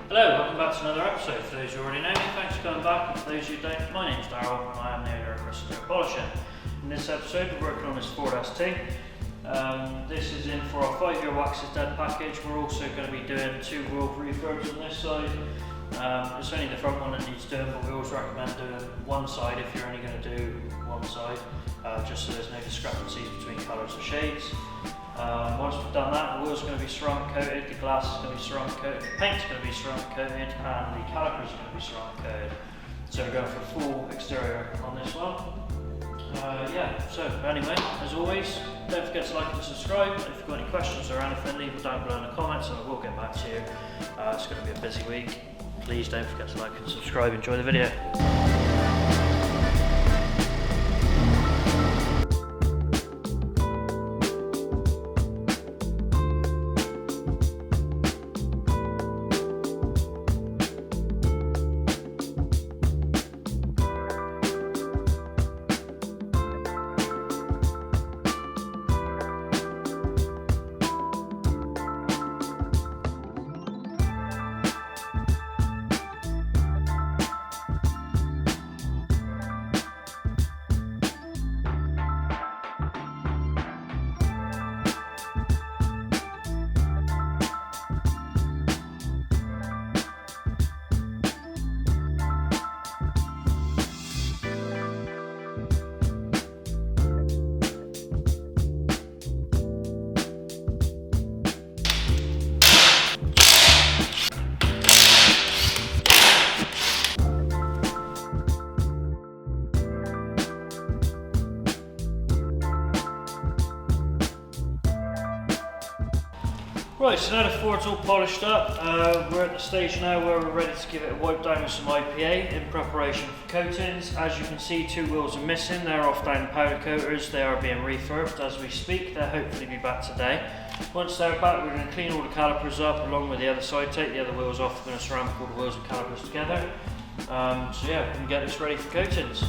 Hello, welcome back to another episode. For those who already know me, thanks for coming back. And for those who don't, my name's Daryl and I am the owner of Pristine Polishing. In this episode, we're working on this Ford ST. This is in for our 5-year wax is dead package. We're also going to be doing 2 wheel refurbs on this side. It's only the front one that needs doing, but we always recommend doing one side if you're only going to do one side, just so there's no discrepancies between colours or shades. Once we've done that, the wheel's going to be ceramic coated, the glass is going to be ceramic coated, the paint's going to be ceramic coated, and the calipers are going to be ceramic coated. So we're going for a full exterior on this one. So anyway, as always, don't forget to like and subscribe. If you've got any questions or anything, leave them down below in the comments and I will get back to you. It's going to be a busy week. Please don't forget to like and subscribe. Enjoy the video. Right, so now the Ford's all polished up, we're at the stage now where we're ready to give it a wipe down with some IPA in preparation for coatings. As you can see, 2 wheels are missing, they're off down the powder coaters, they are being refurbed as we speak, they'll hopefully be back today. Once they're back, we're going to clean all the calipers up along with the other side, take the other wheels off, we're going to ceramic all the wheels and calipers together. We can get this ready for coatings.